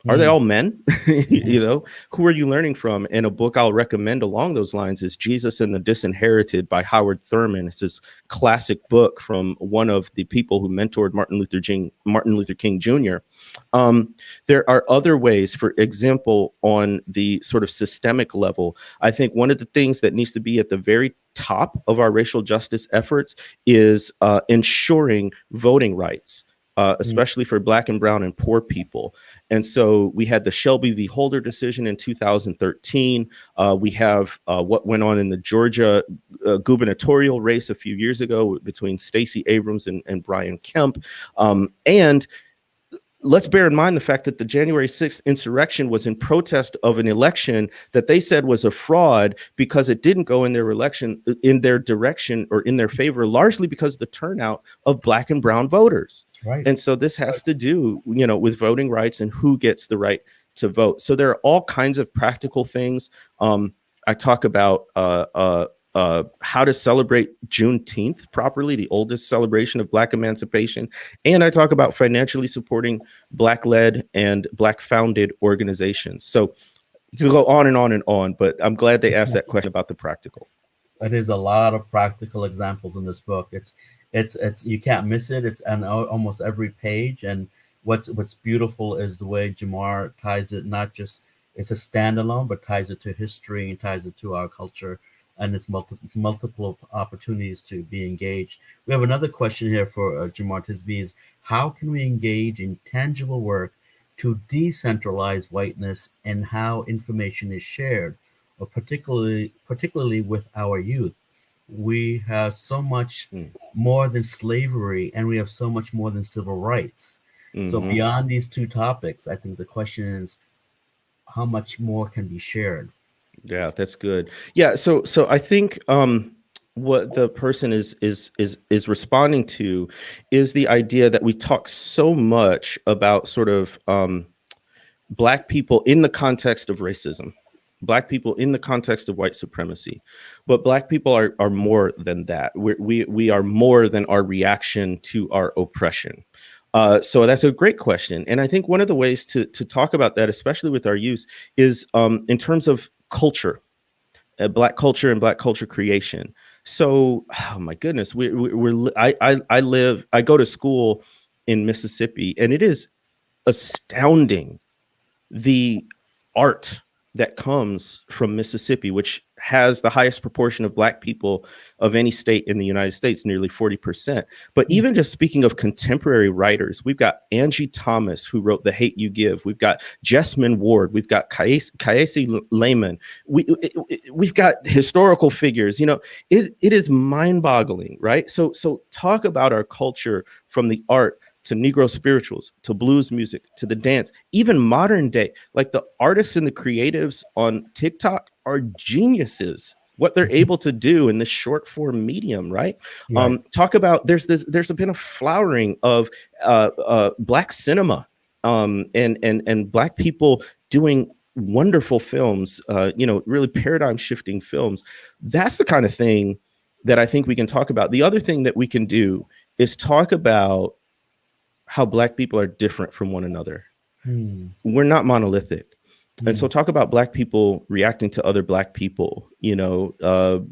Are they all men? Who are you learning from? And a book I'll recommend along those lines is Jesus and the Disinherited by Howard Thurman. It's this classic book from one of the people who mentored Martin Luther King Jr. There are other ways, for example, on the sort of systemic level. I think one of the things that needs to be at the very top of our racial justice efforts is ensuring voting rights. Especially for Black and brown and poor people. And so we had the Shelby v. Holder decision in 2013. We have what went on in the Georgia gubernatorial race a few years ago between Stacey Abrams and Brian Kemp. And let's bear in mind the fact that the January 6th insurrection was in protest of an election that they said was a fraud because it didn't go in their direction or in their favor, largely because of the turnout of Black and brown voters. Right. And so this has to do, with voting rights and who gets the right to vote. So there are all kinds of practical things. I talk about how to celebrate Juneteenth properly, the oldest celebration of Black emancipation. And I talk about financially supporting Black-led and Black-founded organizations. So you can go on and on and on, but I'm glad they asked that question about the practical. It is a lot of practical examples in this book. It's you can't miss it. It's on almost every page. And what's beautiful is the way Jemar ties it, not just it's a standalone, but ties it to history and ties it to our culture. And it's multiple opportunities to be engaged. We have another question here for Jemar Tisby is, how can we engage in tangible work to decentralize whiteness and how information is shared, or particularly with our youth? We have so much more than slavery, and we have so much more than civil rights. So beyond these two topics, I think the question is, how much more can be shared? Yeah, that's good. Yeah, so I think what the person is responding to is the idea that we talk so much about sort of Black people in the context of racism, Black people in the context of white supremacy, but Black people are more than that. We are more than our reaction to our oppression. So that's a great question, and I think one of the ways to talk about that, especially with our youth, is in terms of culture, Black culture and Black culture creation. So, oh my goodness, I go to school in Mississippi, and it is astounding the art that comes from Mississippi, which has the highest proportion of Black people of any state in the United States, nearly 40%. But even just speaking of contemporary writers, we've got Angie Thomas, who wrote The Hate You Give. We've got Jessamine Ward. We've got Kayese Lehman. We've got historical figures. You know, it is mind-boggling, right? So talk about our culture, from the art to Negro spirituals, to blues music, to the dance, even modern day. Like, the artists and the creatives on TikTok are geniuses. What they're able to do in this short form medium, right? Talk about, there's been a flowering of Black cinema, and Black people doing wonderful films, really paradigm shifting films. That's the kind of thing that I think we can talk about. The other thing that we can do is talk about how Black people are different from one another. We're not monolithic. And so talk about Black people reacting to other Black people, the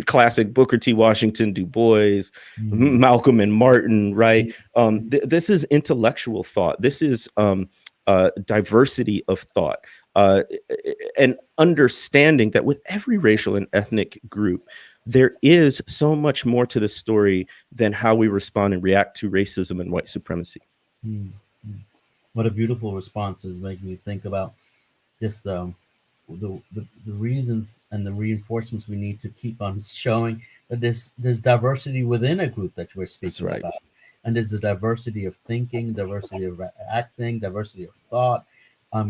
classic Booker T. Washington, Du Bois, Malcolm and Martin, right? This is intellectual thought. This is diversity of thought, and understanding that with every racial and ethnic group, there is so much more to the story than how we respond and react to racism and white supremacy. What a beautiful responses make me think about just the reasons and the reinforcements we need to keep on showing that there's diversity within a group that we're speaking about. And there's the diversity of thinking, diversity of acting, diversity of thought.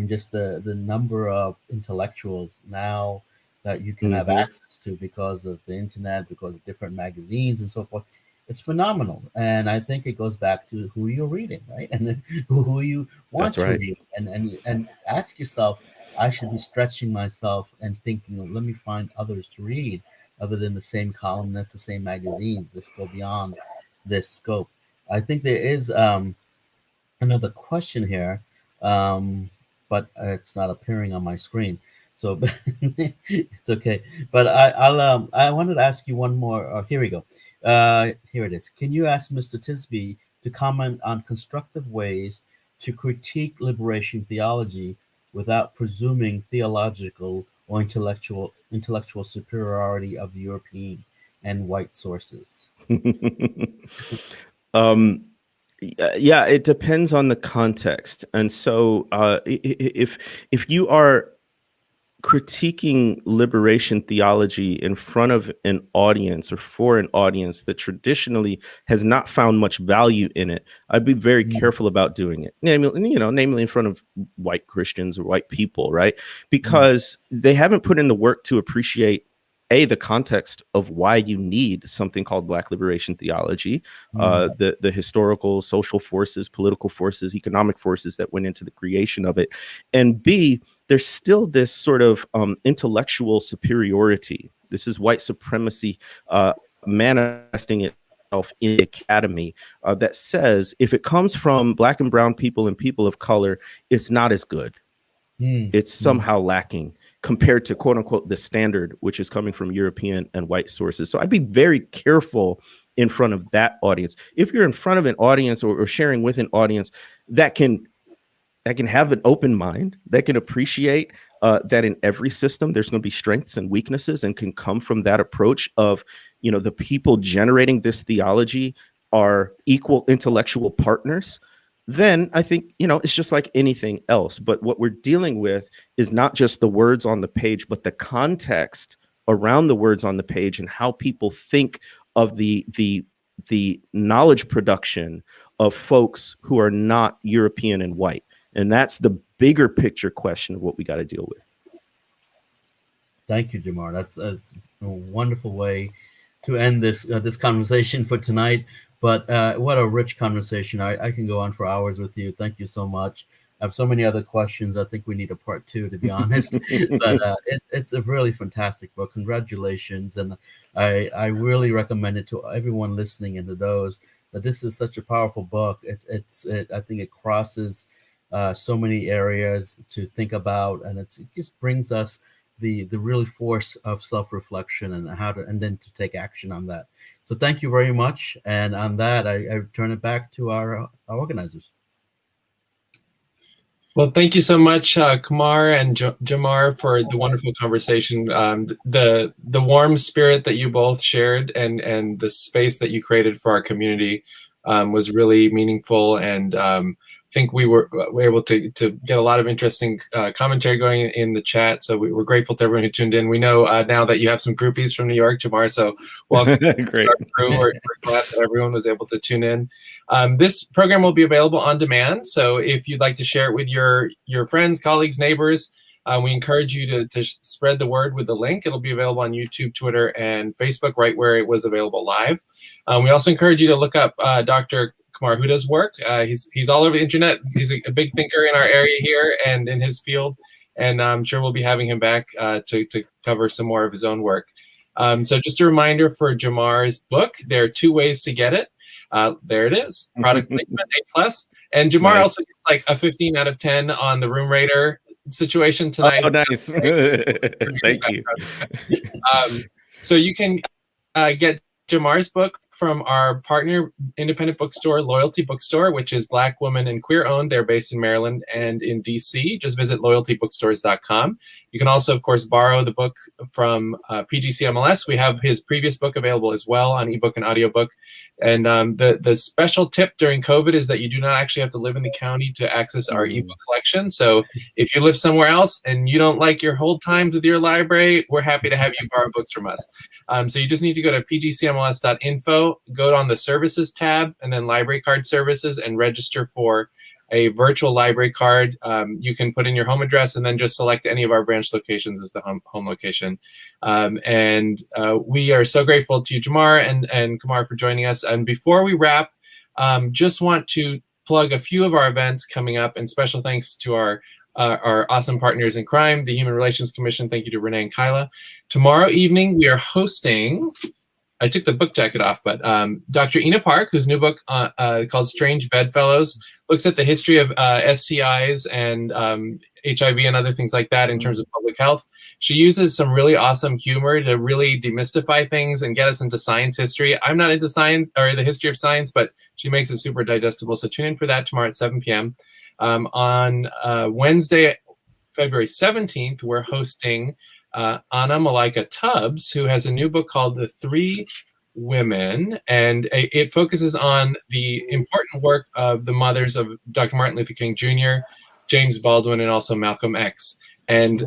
Just the number of intellectuals now that you can have access to because of the internet, because of different magazines and so forth. It's phenomenal. And I think it goes back to who you're reading, right? And then who you want to read. And ask yourself, I should be stretching myself and thinking, let me find others to read other than the same columnists, the same magazines. Let's go beyond this scope. I think there is another question here, but it's not appearing on my screen. So it's okay. But I wanted to ask you one more. Here we go. Here it is. Can you ask Mr. Tisby to comment on constructive ways to critique liberation theology without presuming theological or intellectual superiority of European and white sources? Yeah, it depends on the context. And so if you are critiquing liberation theology in front of an audience or for an audience that traditionally has not found much value in it, I'd be very careful about doing it. Namely in front of white Christians or white people, right? Because they haven't put in the work to appreciate the context of why you need something called Black liberation theology, the historical, social forces, political forces, economic forces that went into the creation of it. And B, there's still this sort of intellectual superiority. This is white supremacy manifesting itself in the academy that says if it comes from Black and brown people and people of color, it's not as good. It's somehow lacking compared to, quote unquote, the standard, which is coming from European and white sources. So I'd be very careful in front of that audience. If you're in front of an audience or sharing with an audience that can have an open mind, that can appreciate that in every system, there's going to be strengths and weaknesses, and can come from that approach of, the people generating this theology are equal intellectual partners, then I think, it's just like anything else. But what we're dealing with is not just the words on the page, but the context around the words on the page and how people think of the knowledge production of folks who are not European and white. And that's the bigger picture question of what we got to deal with. Thank you, Jemar. That's a wonderful way to end this conversation for tonight. But what a rich conversation. I can go on for hours with you. Thank you so much. I have so many other questions. I think we need a part 2, to be honest. But it's a really fantastic book. Congratulations. And I really recommend it to everyone listening and to those that this is such a powerful book. I think it crosses so many areas to think about, and it just brings us the real force of self-reflection and then to take action on that. So thank you very much. And on that, I turn it back to our organizers. Well, thank you so much, Kumar and Jemar, for the wonderful conversation. The warm spirit that you both shared and the space that you created for our community was really meaningful, and I think we were able to get a lot of interesting commentary going in the chat. So we're grateful to everyone who tuned in. We know now that you have some groupies from New York, Jemar, so welcome. Great. We're glad that everyone was able to tune in. This program will be available on demand, so if you'd like to share it with your friends, colleagues, neighbors, we encourage you to spread the word with the link. It'll be available on YouTube, Twitter, and Facebook, right where it was available live. We also encourage you to look up Dr. Kumar Huda's work. He's all over the internet. He's a big thinker in our area here and in his field, and I'm sure we'll be having him back to cover some more of his own work. So just a reminder for Jemar's book, there are 2 ways to get it. There it is, product placement, A+. And Jemar Nice. also gets like a 15 out of 10 on the Room Rater situation tonight. Oh, nice. Thank you. So you can get Jemar's book from our partner independent bookstore, Loyalty Bookstore, which is Black, woman, and queer owned. They're based in Maryland and in DC. Just visit loyaltybookstores.com. You can also, of course, borrow the book from PGC MLS. We have his previous book available as well on ebook and audiobook. And the special tip during COVID is that you do not actually have to live in the county to access our ebook collection. So if you live somewhere else and you don't like your hold times with your library, we're happy to have you borrow books from us. So you just need to go to pgcmls.info, go on the services tab, and then library card services, and register for a virtual library card. You can put in your home address and then just select any of our branch locations as the home location. We are so grateful to you, Jemar and Kumar, for joining us. And before we wrap, just want to plug a few of our events coming up, and special thanks to our awesome partners in crime, the Human Relations Commission. Thank you to Renee and Kyla. Tomorrow evening, we are hosting, I took the book jacket off, but Dr. Ina Park, whose new book called Strange Bedfellows, looks at the history of STIs and HIV and other things like that in terms of public health. She uses some really awesome humor to really demystify things and get us into science history. I'm not into science or the history of science, but she makes it super digestible. So tune in for that tomorrow at 7 p.m. On Wednesday, February 17th, we're hosting Anna Malaika Tubbs, who has a new book called The Three Women, and it focuses on the important work of the mothers of Dr. Martin Luther King Jr., James Baldwin, and also Malcolm X. And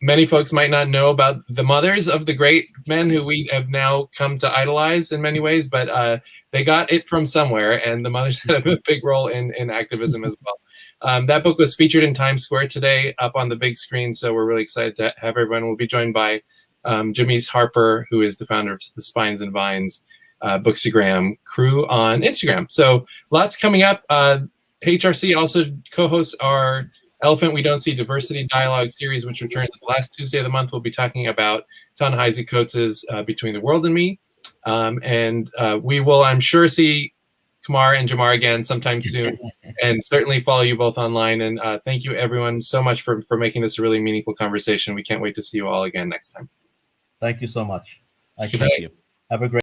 many folks might not know about the mothers of the great men who we have now come to idolize in many ways, but they got it from somewhere, and the mothers had a big role in activism as well. That book was featured in Times Square today up on the big screen, so we're really excited to have everyone. We'll be joined by Jamise Harper, who is the founder of the Spines and Vines Bookstagram crew on Instagram. So lots coming up. A.R.C. also co-hosts our Elephant We Don't See Diversity Dialogue series, which returns the last Tuesday of the month. We'll be talking about Ta-Nehisi Coates' Between the World and Me. We will, I'm sure, see Kumar and Jemar again sometime soon, and certainly follow you both online. And thank you, everyone, so much for making this a really meaningful conversation. We can't wait to see you all again next time. Thank you so much. Good night. Have a great